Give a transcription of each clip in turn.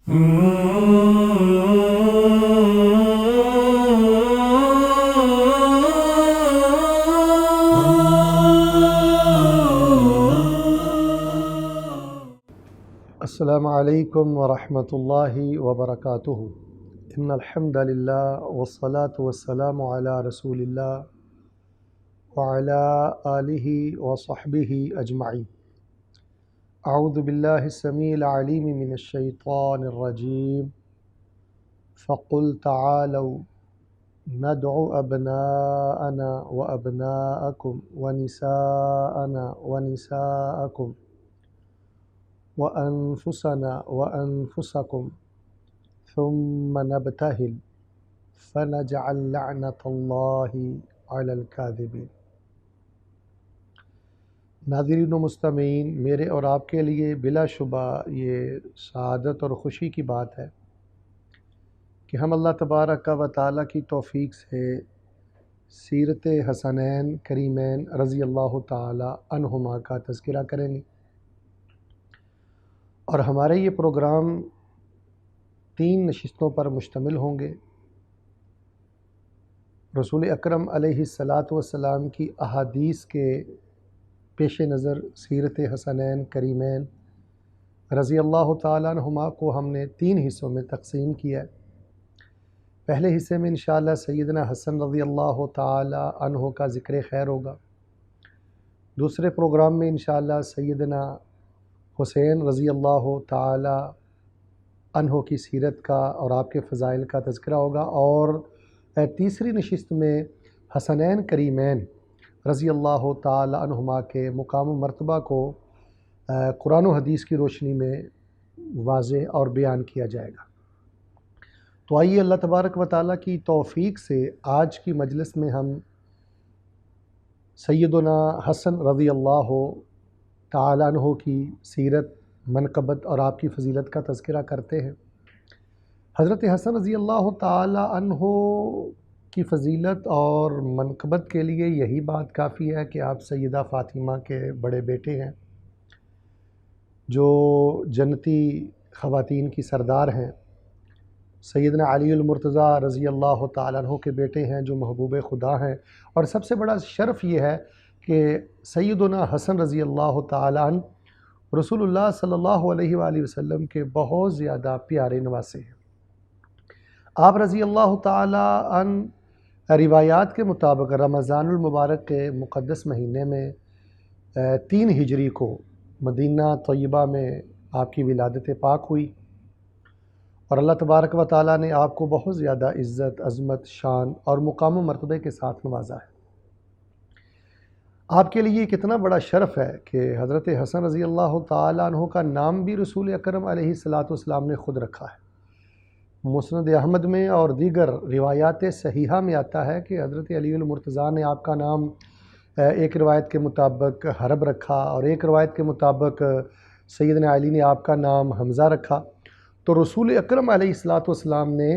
السلام علیکم ورحمۃ اللہ وبرکاتہ۔ ان الحمد للہ والصلاة والسلام علی رسول اللہ وعلی آلہ وصحبہ اجمعین۔ اعوذ باللہ السمیع العلیم من الشیطان الرجیم۔ فقل تعالوا ندع ابناءنا وابناءکم ونساءنا ونساءکم وأنفسنا وأنفسكم ثم نبتهل فنجعل لعنة الله على الكاذبين۔ ناظرین و مستمعین، میرے اور آپ کے لیے بلا شبہ یہ سعادت اور خوشی کی بات ہے کہ ہم اللہ تبارک و تعالیٰ کی توفیق سے سیرت حسنین کریمین رضی اللہ تعالی عنہما کا تذکرہ کریں گے، اور ہمارے یہ پروگرام 3 نشستوں پر مشتمل ہوں گے۔ رسول اکرم علیہ الصلاۃ والسلام کی احادیث کے پیش نظر سیرت حسنین کریمین رضی اللہ تعالیٰ عنہما کو ہم نے 3 حصوں میں تقسیم کیا ہے۔ پہلے حصے میں انشاءاللہ سیدنا حسن رضی اللہ تعالیٰ عنہ کا ذکر خیر ہوگا۔ دوسرے پروگرام میں انشاءاللہ سیدنا حسین رضی اللہ تعالی عنہ کی سیرت کا اور آپ کے فضائل کا تذکرہ ہوگا، اور تیسری نشست میں حسنین کریمین رضی اللہ تعالی عنہما کے مقام و مرتبہ کو قرآن و حدیث کی روشنی میں واضح اور بیان کیا جائے گا۔ تو آئیے اللہ تبارک و تعالیٰ کی توفیق سے آج کی مجلس میں ہم سیدنا حسن رضی اللہ تعالیٰ عنہ کی سیرت، منقبت اور آپ کی فضیلت کا تذکرہ کرتے ہیں۔ حضرت حسن رضی اللہ تعالیٰ عنہ کی فضیلت اور منقبت کے لیے یہی بات کافی ہے کہ آپ سیدہ فاطمہ کے بڑے بیٹے ہیں، جو جنتی خواتین کی سردار ہیں۔ سیدنا علی المرتضیٰ رضی اللہ تعالیٰ عنہ کے بیٹے ہیں، جو محبوب خدا ہیں، اور سب سے بڑا شرف یہ ہے کہ سیدنا حسن رضی اللہ تعالیٰ عنہ رسول اللہ صلی اللہ علیہ وآلہ وسلم کے بہت زیادہ پیارے نواسے ہیں۔ آپ رضی اللہ تعالیٰ عنہ روایات کے مطابق رمضان المبارک کے مقدس مہینے میں 3 ہجری کو مدینہ طیبہ میں آپ کی ولادت پاک ہوئی، اور اللہ تبارک و تعالیٰ نے آپ کو بہت زیادہ عزت، عظمت، شان اور مقام و مرتبے کے ساتھ نوازا ہے۔ آپ کے لیے کتنا بڑا شرف ہے کہ حضرت حسن رضی اللہ تعالیٰ عنہ کا نام بھی رسول اکرم علیہ الصلاۃ والسلام نے خود رکھا ہے۔ مسند احمد میں اور دیگر روایات صحیحہ میں آتا ہے کہ حضرت علی المرتضیٰ نے آپ کا نام ایک روایت کے مطابق حرب رکھا، اور ایک روایت کے مطابق سیدنا علی نے آپ کا نام حمزہ رکھا۔ تو رسول اکرم علیہ الصلاۃ والسلام نے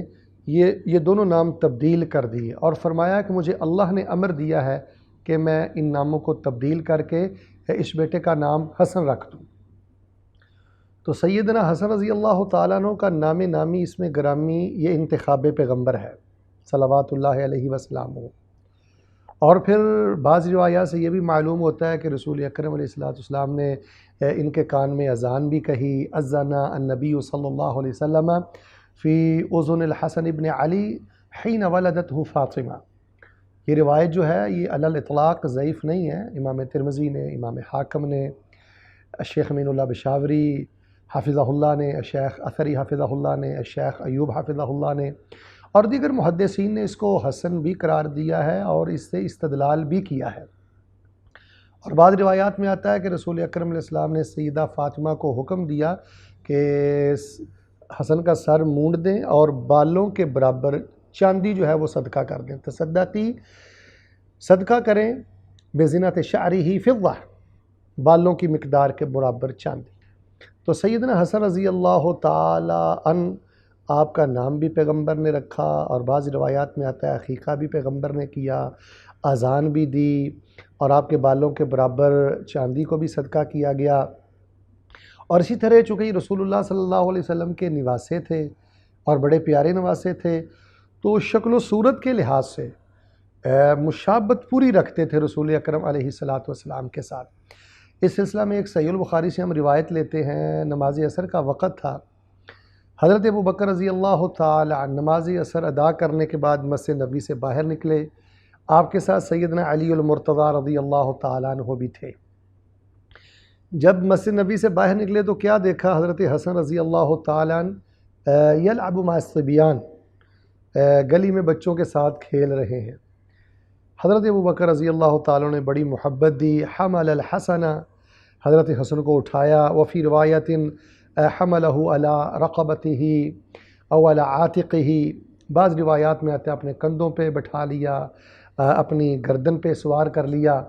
یہ دونوں نام تبدیل کر دیے اور فرمایا کہ مجھے اللہ نے امر دیا ہے کہ میں ان ناموں کو تبدیل کر کے اس بیٹے کا نام حسن رکھ دوں۔ تو سیدنا حسن رضی اللہ تعالیٰ عنہ کا نام نامی اس میں گرامی یہ انتخاب پیغمبر ہے صلوات اللہ علیہ وسلم۔ اور پھر بعض روایات سے یہ بھی معلوم ہوتا ہے کہ رسول اکرم علیہ الصلاۃ والسلام نے ان کے کان میں اذان بھی کہی، اذن النبی صلی اللہ علیہ وسلم فی اذن الحسن ابن علی حین ولدتہ فاطمہ۔ یہ روایت جو ہے یہ علی الاطلاق ضعیف نہیں ہے۔ امام ترمذی نے، امام حاکم نے، شیخ امین اللہ بشاوری حافظہ اللہ نے، شیخ اثری حافظہ اللہ نے، شیخ ایوب حافظہ اللہ نے اور دیگر محدثین نے اس کو حسن بھی قرار دیا ہے اور اس سے استدلال بھی کیا ہے۔ اور بعض روایات میں آتا ہے کہ رسول اکرم علیہ السلام نے سیدہ فاطمہ کو حکم دیا کہ حسن کا سر مونڈ دیں اور بالوں کے برابر چاندی جو ہے وہ صدقہ کر دیں، تصدقی، صدقہ کریں بزینت شعرہ فضہ، بالوں کی مقدار کے برابر چاندی۔ تو سیدنا حسن رضی اللہ تعالی عنہ آپ کا نام بھی پیغمبر نے رکھا، اور بعض روایات میں آتا ہے عقیقہ بھی پیغمبر نے کیا، اذان بھی دی، اور آپ کے بالوں کے برابر چاندی کو بھی صدقہ کیا گیا۔ اور اسی طرح چونکہ یہ رسول اللہ صلی اللہ علیہ وسلم کے نواسے تھے اور بڑے پیارے نواسے تھے، تو شکل و صورت کے لحاظ سے مشابت پوری رکھتے تھے رسول اکرم علیہ السلام کے ساتھ۔ اس سلسلہ میں ایک صحیح البخاری سے ہم روایت لیتے ہیں، نماز عصر کا وقت تھا، حضرت ابو بکر رضی اللہ تعالی عنہ نماز عصر ادا کرنے کے بعد مسجد نبوی سے باہر نکلے، آپ کے ساتھ سیدنا علی المرتضیٰ رضی اللہ تعالیٰ عنہ بھی تھے۔ جب مسجد نبوی سے باہر نکلے تو کیا دیکھا؟ حضرت حسن رضی اللہ تعالیٰ عنہ یلعب مع الصبیان، گلی میں بچوں کے ساتھ کھیل رہے ہیں۔ حضرت ابو بکر رضی اللہ تعالیٰ نے بڑی محبت دی، حمل الحسن، حضرت حسن کو اٹھایا، وفی روایت حملہ علی رقبتہ او علی عاتقہ، بعض روایات میں آتا ہے اپنے کندھوں پہ بٹھا لیا، اپنی گردن پہ سوار کر لیا۔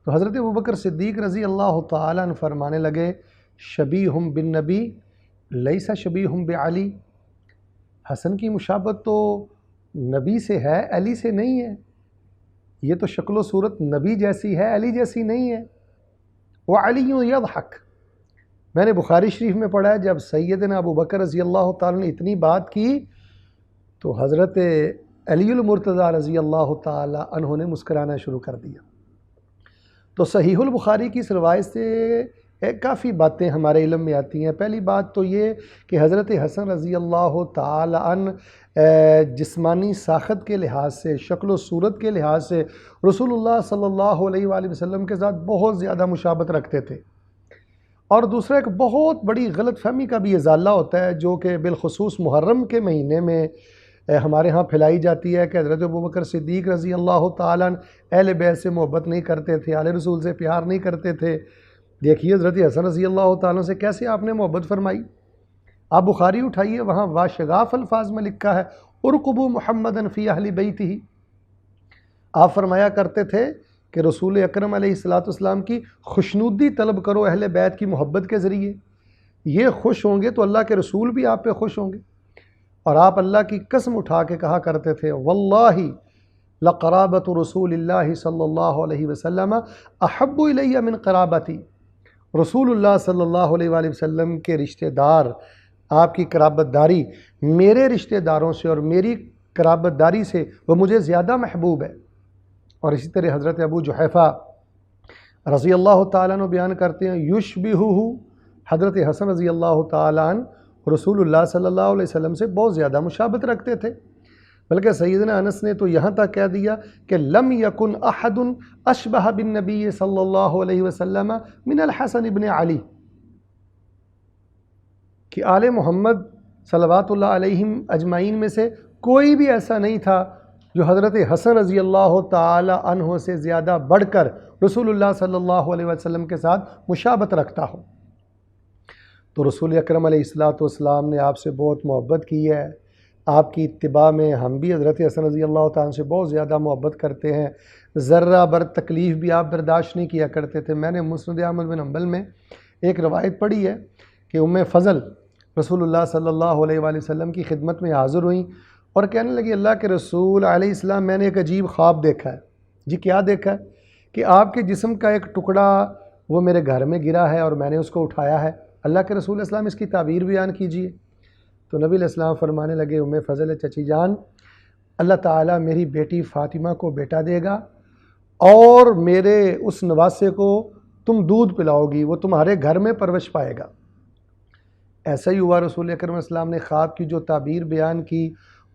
تو حضرت ابوبکر صدیق رضی اللہ تعالیٰ عنہ فرمانے لگے، شبیہم بالنبی لیس شبیہم بعلی، حسن کی مشابت تو نبی سے ہے، علی سے نہیں ہے، یہ تو شکل و صورت نبی جیسی ہے، علی جیسی نہیں ہے۔ وعلی یضحک، میں نے بخاری شریف میں پڑھا ہے جب سیدنا ابوبکر رضی اللہ تعالیٰ نے اتنی بات کی تو حضرت علی المرتضیٰ رضی اللہ تعالیٰ عنہ نے مسکرانا شروع کر دیا۔ تو صحیح البخاری کی اس روایت سے کافی باتیں ہمارے علم میں آتی ہیں۔ پہلی بات تو یہ کہ حضرت حسن رضی اللہ تعالیٰ عنہ جسمانی ساخت کے لحاظ سے، شکل و صورت کے لحاظ سے رسول اللہ صلی اللہ علیہ وآلہ وسلم کے ساتھ بہت زیادہ مشابت رکھتے تھے۔ اور دوسرا ایک بہت بڑی غلط فہمی کا بھی ازالہ ہوتا ہے جو کہ بالخصوص محرم کے مہینے میں ہمارے ہاں پھیلائی جاتی ہے کہ حضرت ابوبکر صدیق رضی اللہ تعالیٰ عنہ اہل بیت سے محبت نہیں کرتے تھے، آل رسول سے پیار نہیں کرتے تھے۔ دیکھیے حضرت حسن رضی اللہ تعالیٰ عنہ سے کیسے آپ نے محبت فرمائی۔ آپ بخاری اٹھائیے، وہاں واشغاف الفاظ میں لکھا ہے ارقبوا محمدا فی اہل بیتہ، آپ فرمایا کرتے تھے کہ رسول اکرم علیہ السلام کی خوشنودی طلب کرو اہل بیت کی محبت کے ذریعے، یہ خوش ہوں گے تو اللہ کے رسول بھی آپ پہ خوش ہوں گے۔ اور آپ اللہ کی قسم اٹھا کے کہا کرتے تھے، واللہ لقرابۃ رسول اللہ صلی اللہ علیہ وسلم احب الی من قرابتی، رسول اللہ صلی اللہ علیہ وآلہ وسلم کے رشتہ دار، آپ کی قرابت داری میرے رشتہ داروں سے اور میری قرابت داری سے وہ مجھے زیادہ محبوب ہے۔ اور اسی طرح حضرت ابو جحیفہ رضی اللہ تعالیٰ عنہ بیان کرتے ہیں، یشبہہ، حضرت حسن رضی اللہ تعالیٰ عنہ رسول اللہ صلی اللہ علیہ وسلم سے بہت زیادہ مشابت رکھتے تھے، بلکہ سیدنا انس نے تو یہاں تک کہہ دیا کہ لم یکن احد اشبہ بالنبی صلی اللہ علیہ وسلم من الحسن ابن علی، کہ آل محمد صلوات اللہ علیہم اجمعین میں سے کوئی بھی ایسا نہیں تھا جو حضرت حسن رضی اللہ تعالی عنہ سے زیادہ بڑھ کر رسول اللہ صلی اللہ علیہ وسلم کے ساتھ مشابت رکھتا ہو۔ تو رسول اکرم علیہ السلام نے آپ سے بہت محبت کی ہے، آپ کی اتباع میں ہم بھی حضرت حسن رضی اللہ تعالیٰ سے بہت زیادہ محبت کرتے ہیں، ذرہ بر تکلیف بھی آپ برداشت نہیں کیا کرتے تھے۔ میں نے مسند احمد بن حنبل میں ایک روایت پڑھی ہے کہ ام فضل رسول اللہ صلی اللہ علیہ وآلہ وسلم کی خدمت میں حاضر ہوئیں اور کہنے لگی، اللہ کے رسول علیہ السلام میں نے ایک عجیب خواب دیکھا ہے۔ جی کیا دیکھا ہے؟ کہ آپ کے جسم کا ایک ٹکڑا وہ میرے گھر میں گرا ہے اور میں نے اس کو اٹھایا ہے۔ اللہ کے رسول السلام اس کی تعبیر بیان کیجیے۔ تو نبی علیہ السلام فرمانے لگے، ام فضل چچی جان، اللہ تعالیٰ میری بیٹی فاطمہ کو بیٹا دے گا اور میرے اس نواسے کو تم دودھ پلاؤ گی، وہ تمہارے گھر میں پرورش پائے گا۔ ایسا ہی ہوا، رسول اکرم علیہ السلام نے خواب کی جو تعبیر بیان کی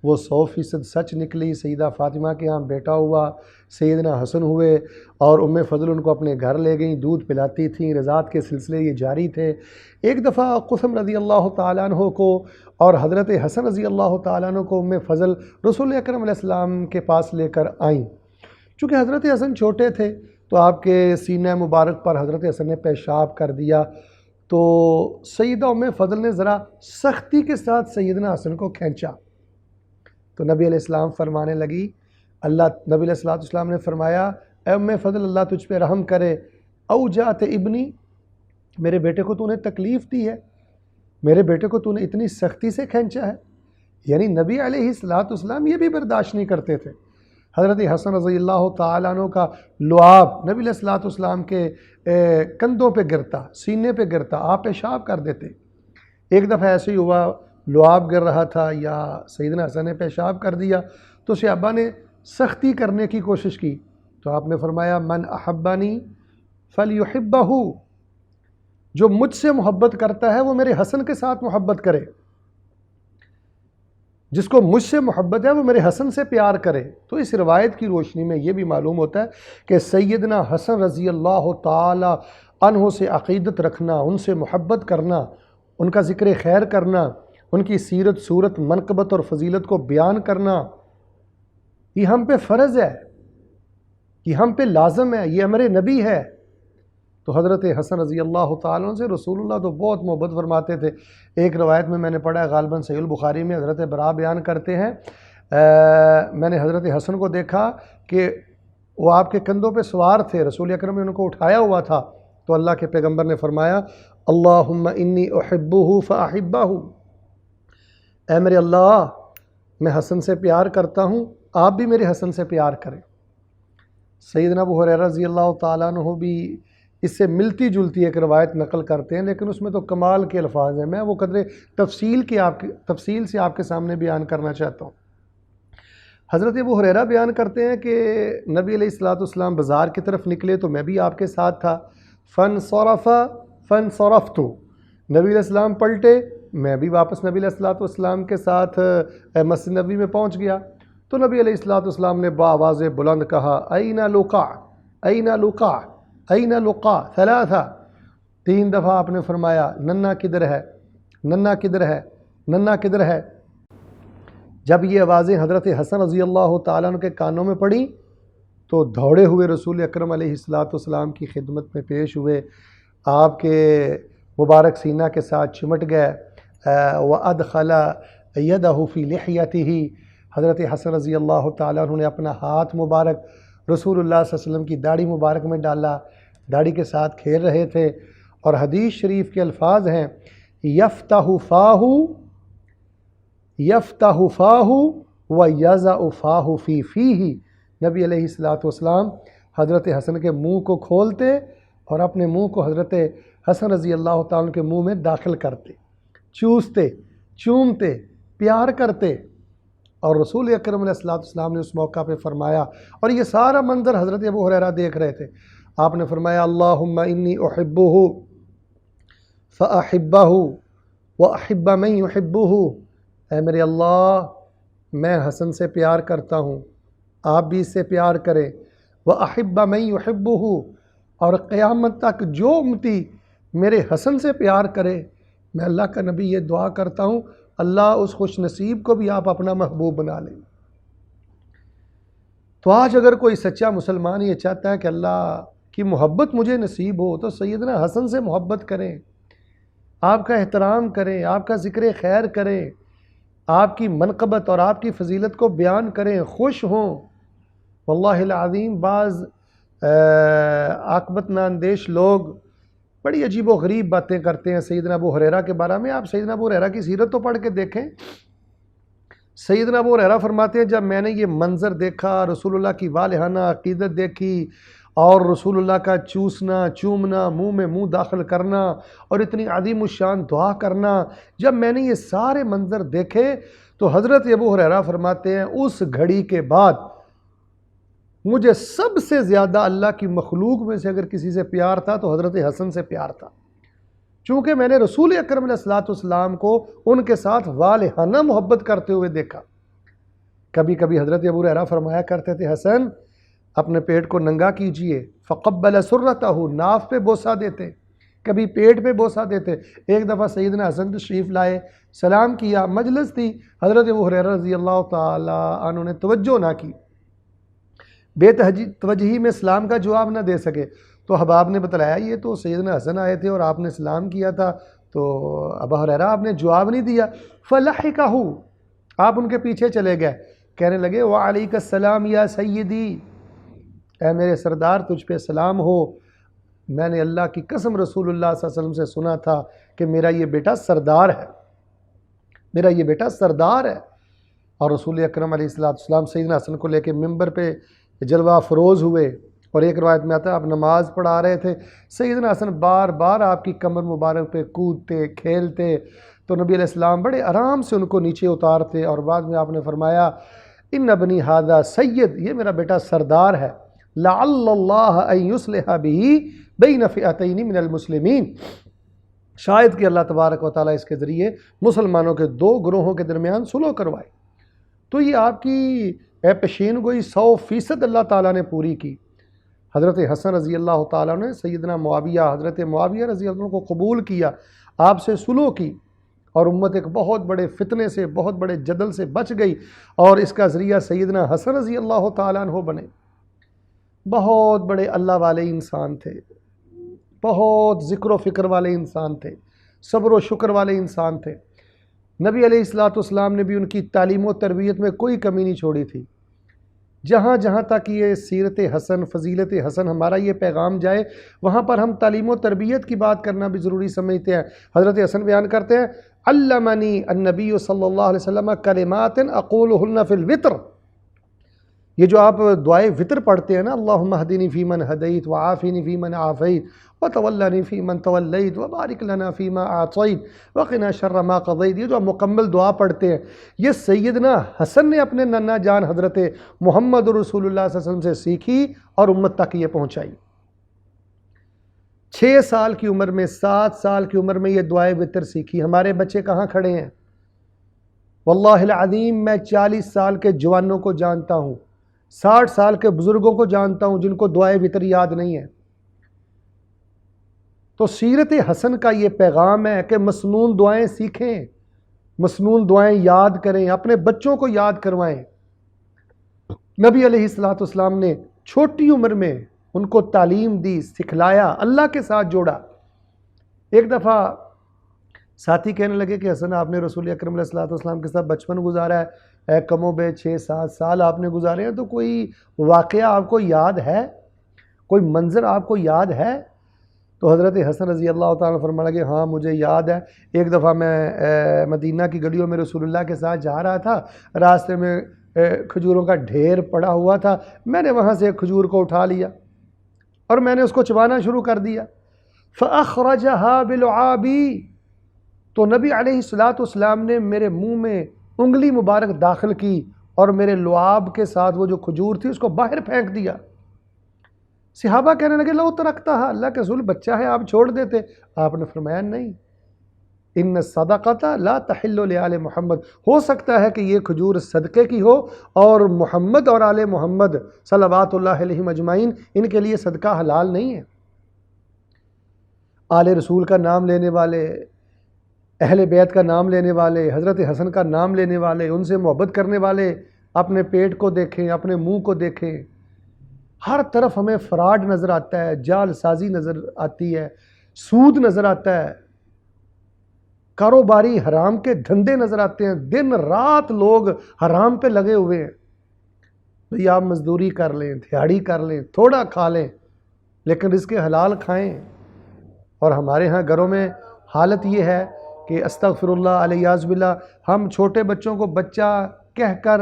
وہ 100% سچ نکلی۔ سیدہ فاطمہ کے ہاں بیٹا ہوا، سیدنا حسن ہوئے اور ام فضل ان کو اپنے گھر لے گئیں، دودھ پلاتی تھیں، رضاعت کے سلسلے یہ جاری تھے۔ ایک دفعہ قسم رضی اللہ تعالیٰ عنہ کو اور حضرت حسن رضی اللہ تعالیٰ عنہ کو ام فضل رسول اکرم علیہ السلام کے پاس لے کر آئیں۔ چونکہ حضرت حسن چھوٹے تھے تو آپ کے سینہ مبارک پر حضرت حسن نے پیشاب کر دیا، تو سیدہ ام فضل نے ذرا سختی کے ساتھ سیدنا حسن کو کھینچا۔ تو نبی علیہ السلام فرمانے لگی، نبی علیہ السلام نے فرمایا، اے ام فضل اللہ تجھ پہ رحم کرے، اوجعت ابنی، میرے بیٹے کو تو نے تکلیف دی ہے، میرے بیٹے کو تو نے اتنی سختی سے کھینچا ہے۔ یعنی نبی علیہ السلام یہ بھی برداشت نہیں کرتے تھے۔ حضرت حسن رضی اللہ تعالیٰ عنہ کا لعاب نبی علیہ الصلوۃ والسلام کے کندھوں پہ گرتا، سینے پہ گرتا، آپ پیشاب کر دیتے۔ ایک دفعہ ایسے ہی ہوا، لعاب گر رہا تھا یا سیدنا حسن نے پیشاب کر دیا، تو صحابہ نے سختی کرنے کی کوشش کی، تو آپ نے فرمایا من احبنی فلیحبہ، جو مجھ سے محبت کرتا ہے وہ میرے حسن کے ساتھ محبت کرے، جس کو مجھ سے محبت ہے وہ میرے حسن سے پیار کرے۔ تو اس روایت کی روشنی میں یہ بھی معلوم ہوتا ہے کہ سیدنا حسن رضی اللہ تعالی عنہ سے عقیدت رکھنا، ان سے محبت کرنا، ان کا ذکر خیر کرنا، ان کی سیرت صورت منقبت اور فضیلت کو بیان کرنا، یہ ہم پہ فرض ہے، یہ ہم پہ لازم ہے، یہ امر نبی ہے۔ تو حضرت حسن رضی اللہ تعالیٰ عنہ سے رسول اللہ تو بہت محبت فرماتے تھے۔ ایک روایت میں نے پڑھا ہے، غالباً صحیح البخاری میں، حضرت برا بیان کرتے ہیں میں نے حضرت حسن کو دیکھا کہ وہ آپ کے کندھوں پہ سوار تھے، رسول اکرم نے ان کو اٹھایا ہوا تھا، تو اللہ کے پیغمبر نے فرمایا اللہم انی احبہ فاحبہ، اے میرے اللہ میں حسن سے پیار کرتا ہوں، آپ بھی میرے حسن سے پیار کریں۔ سیدنا ابو ہریرہ رضی اللہ تعالیٰ عنہ بھی اس سے ملتی جلتی ایک روایت نقل کرتے ہیں، لیکن اس میں تو کمال کے الفاظ ہیں، میں وہ قدر تفصیل سے آپ کے سامنے بیان کرنا چاہتا ہوں۔ حضرت ابو ہریرہ بیان کرتے ہیں کہ نبی علیہ الصلوۃ والسلام بازار کی طرف نکلے تو میں بھی آپ کے ساتھ تھا، فانصرفت، نبی علیہ السلام پلٹے، میں بھی واپس نبی علیہ الصلوۃ والسلام کے ساتھ مسجد نبی میں پہنچ گیا، تو نبی علیہ الصلوۃ والسلام نے بآواز بلند کہا این لقع این لقع این لقع ثلاثہ، 3 دفعہ آپ نے فرمایا ننا کدھر ہے، ننا کدھر ہے، ننا کدھر ہے۔ جب یہ آوازیں حضرت حسن رضی اللہ تعالیٰ عنہ کے کانوں میں پڑیں تو دوڑے ہوئے رسول اکرم علیہ الصلوۃ والسلام کی خدمت میں پیش ہوئے، آپ کے مبارک سینہ کے ساتھ چمٹ گئے، وَأَدْخَلَ يَدَهُ فِي لِحْيَتِهِ، حضرت حسن رضی اللہ تعالیٰ عنہ نے اپنا ہاتھ مبارک رسول اللہ صلی اللہ علیہ وسلم کی داڑھی مبارک میں ڈالا، داڑھی کے ساتھ کھیل رہے تھے، اور حدیث شریف کے الفاظ ہیں یفتح فاہ یفتح فاہ ویضع فاہ فی فیہ، نبی علیہ الصلوۃ والسلام حضرت حسن کے منہ کو کھولتے اور اپنے منہ کو حضرت حسن رضی اللہ تعالیٰ کے منہ میں داخل کرتے، چوستے، چومتے، پیار کرتے، اور رسول اکرم علیہ الصلوۃ والسلام نے اس موقع پہ فرمایا، اور یہ سارا منظر حضرت ابو ہریرہ دیکھ رہے تھے، آپ نے فرمایا اللہم انی احبہ فاحبہ واحب من یحبہ، اے میرے اللہ میں حسن سے پیار کرتا ہوں، آپ بھی اس سے پیار کریں، واحب من یحبہ، اور قیامت تک جو امتی میرے حسن سے پیار کرے، میں اللہ کا نبی یہ دعا کرتا ہوں اللہ اس خوش نصیب کو بھی آپ اپنا محبوب بنا لیں۔ تو آج اگر کوئی سچا مسلمان یہ چاہتا ہے کہ اللہ کی محبت مجھے نصیب ہو تو سیدنا حسن سے محبت کریں، آپ کا احترام کریں، آپ کا ذکر خیر کریں، آپ کی منقبت اور آپ کی فضیلت کو بیان کریں، خوش ہوں۔ واللہ العظیم بعض عاقبت ناندیش لوگ بڑی عجیب و غریب باتیں کرتے ہیں سیدنا ابو ہریرہ کے بارے میں۔ آپ سیدنا ابو ہریرہ کی سیرت تو پڑھ کے دیکھیں، سیدنا ابو ہریرہ فرماتے ہیں جب میں نے یہ منظر دیکھا، رسول اللہ کی والہانہ عقیدت دیکھی اور رسول اللہ کا چوسنا، چومنا، منہ میں منہ داخل کرنا اور اتنی عظیم الشان دعا کرنا، جب میں نے یہ سارے منظر دیکھے تو حضرت ابو ہریرہ فرماتے ہیں اس گھڑی کے بعد مجھے سب سے زیادہ اللہ کی مخلوق میں سے اگر کسی سے پیار تھا تو حضرت حسن سے پیار تھا، چونکہ میں نے رسول اکرم علیہ الصلوۃ والسلام کو ان کے ساتھ والہانہ محبت کرتے ہوئے دیکھا۔ کبھی کبھی حضرت ابو ہریرہ فرمایا کرتے تھے حسن اپنے پیٹ کو ننگا کیجئے، فقبل سرتہ، ناف پہ بوسہ دیتے، کبھی پیٹ پہ بوسہ دیتے۔ ایک دفعہ سیدنا حسن تشریف لائے، سلام کیا، مجلس تھی، حضرت ابو ہریرہ رضی اللہ تعالی عنہ نے توجہ نہ کی، بے توجہی میں سلام کا جواب نہ دے سکے، تو حباب نے بتلایا یہ تو سیدنا حسن آئے تھے اور آپ نے سلام کیا تھا، تو ابو ہریرہ آپ نے جواب نہیں دیا، فلحقہ، آپ ان کے پیچھے چلے گئے، کہنے لگے وعلیک السلام یا سیدی، اے میرے سردار تجھ پہ سلام ہو، میں نے اللہ کی قسم رسول اللہ صلی اللہ علیہ وسلم سے سنا تھا کہ میرا یہ بیٹا سردار ہے، میرا یہ بیٹا سردار ہے۔ اور رسول اکرم علیہ السلام سیدنا حسن کو لے کے ممبر پہ جلوہ فروز ہوئے، اور ایک روایت میں آتا ہے آپ نماز پڑھا رہے تھے، سیدنا حسن بار بار آپ کی کمر مبارک پہ کودتے کھیلتے، تو نبی علیہ السلام بڑے آرام سے ان کو نیچے اتارتے، اور بعد میں آپ نے فرمایا ان ابنی ھذا سید، یہ میرا بیٹا سردار ہے، لعل اللہ ان یصلح بہ بین فئتین من المسلمین، شاید کہ اللہ تبارک و تعالیٰ اس کے ذریعے مسلمانوں کے دو گروہوں کے درمیان صلح کروائے۔ تو یہ آپ کی پیشین گوئی 100% اللہ تعالیٰ نے پوری کی۔ حضرت حسن رضی اللہ تعالیٰ نے سیدنا معاویہ، حضرت معاویہ رضی اللہ عنہ کو قبول کیا، آپ سے صلح کی، اور امت ایک بہت بڑے فتنے سے، بہت بڑے جدل سے بچ گئی، اور اس کا ذریعہ سیدنا حسن رضی اللہ تعالیٰ عنہ بنے۔ بہت بڑے اللہ والے انسان تھے، بہت ذکر و فکر والے انسان تھے، صبر و شکر والے انسان تھے۔ نبی علیہ السلام نے بھی ان کی تعلیم و تربیت میں کوئی کمی نہیں چھوڑی تھی۔ جہاں جہاں تک یہ سیرت حسن، فضیلت حسن ہمارا یہ پیغام جائے، وہاں پر ہم تعلیم و تربیت کی بات کرنا بھی ضروری سمجھتے ہیں۔ حضرت حسن بیان کرتے ہیں علمنی النبی صلی اللہ علیہ وسلم کلمات اقولہن فی الوتر، یہ جو آپ دعائے وطر پڑھتے ہیں نا، اللہم اہدنی فیمن ہدیت وعافنی فیمن عافیت وتولنی فیمن تولیت وبارک لنا فیما اعطیت وقنا شر ما قضیت، یہ جو آپ مکمل دعا پڑھتے ہیں، یہ سیدنا حسن نے اپنے ننا جان حضرت محمد رسول اللہ صلی اللہ علیہ وسلم سے سیکھی اور امت تک یہ پہنچائی۔ 6 سال کی عمر میں، 7 سال کی عمر میں یہ دعائے وطر سیکھی۔ ہمارے بچے کہاں کھڑے ہیں؟ واللہ العظیم میں 40 سال کے جوانوں کو جانتا ہوں، 60 سال کے بزرگوں کو جانتا ہوں جن کو دعائے وطر یاد نہیں ہے۔ تو سیرت حسن کا یہ پیغام ہے کہ مسنون دعائیں سیکھیں، مسنون دعائیں یاد کریں، اپنے بچوں کو یاد کروائیں۔ نبی علیہ السلام نے چھوٹی عمر میں ان کو تعلیم دی، سکھلایا، اللہ کے ساتھ جوڑا۔ ایک دفعہ ساتھی کہنے لگے کہ حسن آپ نے رسول اکرم علیہ السلام کے ساتھ بچپن گزارا ہے، کم و بیش 6-7 سال آپ نے گزارے ہیں، تو کوئی واقعہ آپ کو یاد ہے، کوئی منظر آپ کو یاد ہے؟ تو حضرت حسن رضی اللہ تعالیٰ فرمانے لگے ہاں مجھے یاد ہے، ایک دفعہ میں مدینہ کی گلیوں میں رسول اللہ کے ساتھ جا رہا تھا، راستے میں کھجوروں کا ڈھیر پڑا ہوا تھا، میں نے وہاں سے ایک کھجور کو اٹھا لیا اور میں نے اس کو چبانا شروع کر دیا۔ فَأَخْرَجَهَا بِلُعَابِي، تو نبی علیہ السلام نے میرے منہ میں انگلی مبارک داخل کی اور میرے لعاب کے ساتھ وہ جو کھجور تھی اس کو باہر پھینک دیا۔ صحابہ کہنے لگے لو ترکتہا، اللہ کے رسول بچہ ہے آپ چھوڑ دیتے۔ آپ نے فرمایا نہیں، ان الصدقۃ لا تحل لآل محمد، ہو سکتا ہے کہ یہ کھجور صدقے کی ہو اور محمد اور آل محمد صلوات اللہ علیہم اجمعین ان کے لیے صدقہ حلال نہیں ہے۔ آل رسول کا نام لینے والے، اہل بیت کا نام لینے والے، حضرت حسن کا نام لینے والے، ان سے محبت کرنے والے اپنے پیٹ کو دیکھیں، اپنے منہ کو دیکھیں، ہر طرف ہمیں فراڈ نظر آتا ہے، جال سازی نظر آتی ہے، سود نظر آتا ہے، کاروباری حرام کے دھندے نظر آتے ہیں، دن رات لوگ حرام پہ لگے ہوئے ہیں۔ بھئی آپ مزدوری کر لیں، دیہاڑی کر لیں، تھوڑا کھا لیں، لیکن رزق حلال کھائیں۔ اور ہمارے ہاں گھروں میں حالت یہ ہے کہ استغفر اللہ علیہ باللہ، ہم چھوٹے بچوں کو بچہ کہہ کر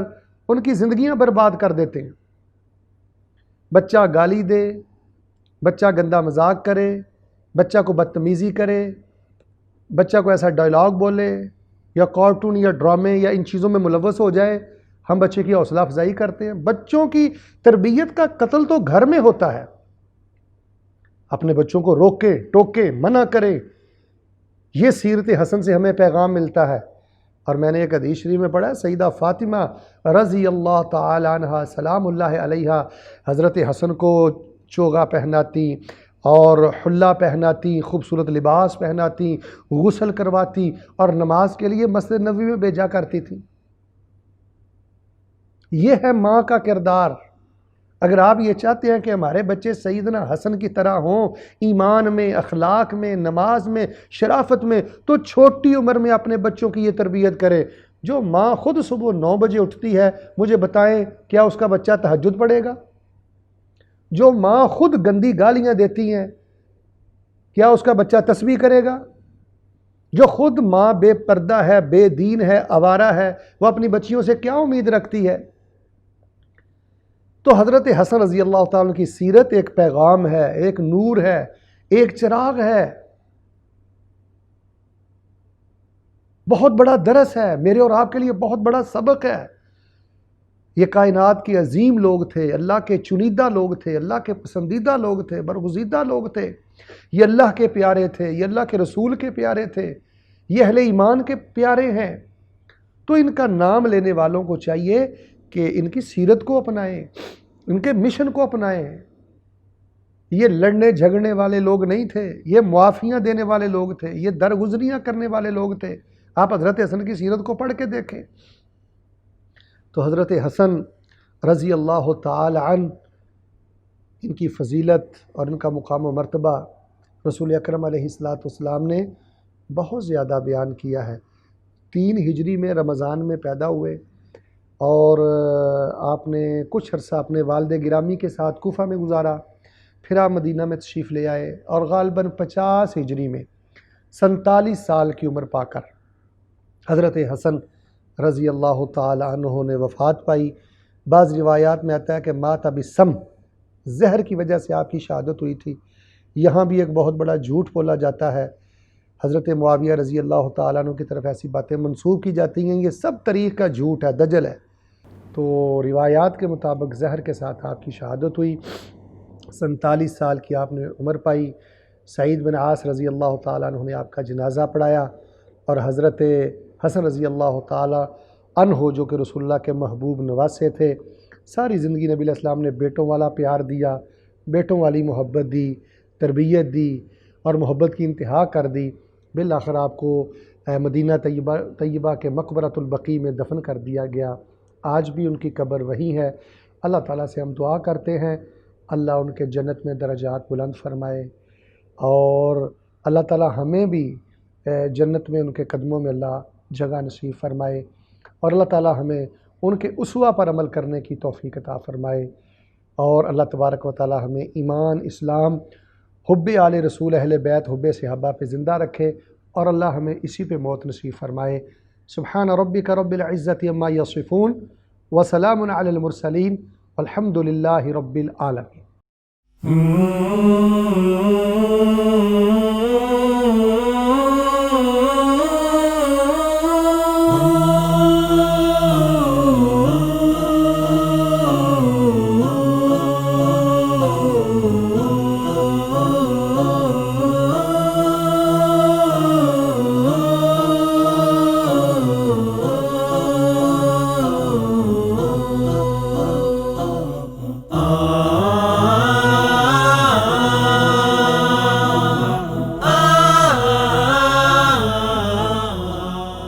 ان کی زندگیاں برباد کر دیتے ہیں۔ بچہ گالی دے، بچہ گندا مذاق کرے، بچہ کو بدتمیزی کرے، بچہ کو ایسا ڈائلاگ بولے یا کارٹون یا ڈرامے یا ان چیزوں میں ملوث ہو جائے، ہم بچے کی حوصلہ افزائی کرتے ہیں۔ بچوں کی تربیت کا قتل تو گھر میں ہوتا ہے۔ اپنے بچوں کو روکے، ٹوکے، منع کرے، یہ سیرت حسن سے ہمیں پیغام ملتا ہے۔ اور میں نے ایک حدیث شریف میں پڑھا ہے، سیدہ فاطمہ رضی اللہ تعالی عنہ سلام اللہ علیہا حضرت حسن کو چوگا پہناتی اور حلہ پہناتی، خوبصورت لباس پہناتی، غسل کرواتی اور نماز کے لیے مسجد نبوی میں بھیجا کرتی تھی۔ یہ ہے ماں کا کردار۔ اگر آپ یہ چاہتے ہیں کہ ہمارے بچے سیدنا حسن کی طرح ہوں، ایمان میں، اخلاق میں، نماز میں، شرافت میں، تو چھوٹی عمر میں اپنے بچوں کی یہ تربیت کرے۔ جو ماں خود صبح 9 بجے اٹھتی ہے، مجھے بتائیں کیا اس کا بچہ تہجد پڑھے گا؟ جو ماں خود گندی گالیاں دیتی ہیں، کیا اس کا بچہ تسبیح کرے گا؟ جو خود ماں بے پردہ ہے، بے دین ہے، آوارہ ہے، وہ اپنی بچیوں سے کیا امید رکھتی ہے؟ تو حضرت حسن رضی اللہ تعالیٰ کی سیرت ایک پیغام ہے، ایک نور ہے، ایک چراغ ہے، بہت بڑا درس ہے، میرے اور آپ کے لیے بہت بڑا سبق ہے۔ یہ کائنات کے عظیم لوگ تھے، اللہ کے چنیدہ لوگ تھے، اللہ کے پسندیدہ لوگ تھے، برگزیدہ لوگ تھے، یہ اللہ کے پیارے تھے، یہ اللہ کے رسول کے پیارے تھے، یہ اہل ایمان کے پیارے ہیں۔ تو ان کا نام لینے والوں کو چاہیے کہ ان کی سیرت کو اپنائیں، ان کے مشن کو اپنائیں۔ یہ لڑنے جھگڑنے والے لوگ نہیں تھے، یہ معافیاں دینے والے لوگ تھے، یہ درگزریاں کرنے والے لوگ تھے۔ آپ حضرت حسن کی سیرت کو پڑھ کے دیکھیں تو حضرت حسن رضی اللہ تعالی عنہ، ان کی فضیلت اور ان کا مقام و مرتبہ رسول اکرم علیہ السلام نے بہت زیادہ بیان کیا ہے۔ 3 ہجری میں رمضان میں پیدا ہوئے اور آپ نے کچھ عرصہ اپنے والد گرامی کے ساتھ کوفہ میں گزارا، پھر آپ مدینہ میں تشریف لے آئے اور غالباً 50 ہجری میں 47 سال کی عمر پا کر حضرت حسن رضی اللہ تعالی عنہ نے وفات پائی۔ بعض روایات میں آتا ہے کہ مات بالسم، زہر کی وجہ سے آپ کی شہادت ہوئی تھی۔ یہاں بھی ایک بہت بڑا جھوٹ بولا جاتا ہے، حضرت معاویہ رضی اللہ تعالیٰ عنہ کی طرف ایسی باتیں منسوب کی جاتی ہیں، یہ سب طریق کا جھوٹ ہے، دجل ہے۔ تو روایات کے مطابق زہر کے ساتھ آپ کی شہادت ہوئی، 47 سال کی آپ نے عمر پائی۔ سعید بن عاص رضی اللہ تعالیٰ عنہ نے آپ کا جنازہ پڑھایا اور حضرت حسن رضی اللہ تعالیٰ عنہ جو کہ رسول اللہ کے محبوب نواسے تھے، ساری زندگی نبی علیہ السلام نے بیٹوں والا پیار دیا، بیٹوں والی محبت دی، تربیت دی اور محبت کی انتہا کر دی۔ بالآخر آپ کو مدینہ طیبہ کے مقبرۃ البقیع میں دفن کر دیا گیا۔ آج بھی ان کی قبر وہی ہے۔ اللہ تعالیٰ سے ہم دعا کرتے ہیں اللہ ان کے جنت میں درجات بلند فرمائے، اور اللہ تعالیٰ ہمیں بھی جنت میں ان کے قدموں میں اللہ جگہ نصیب فرمائے، اور اللہ تعالیٰ ہمیں ان کے اسوہ پر عمل کرنے کی توفیق عطا فرمائے، اور اللہ تبارک و تعالیٰ ہمیں ایمان، اسلام، حب آل رسول، اہل بیت، حب صحابہ پہ زندہ رکھے، اور اللہ ہمیں اسی پہ موت نصیب فرمائے۔ سبحان ربک رب العزت عما یصفون وسلام علی المرسلین والحمد للہ رب العالمین۔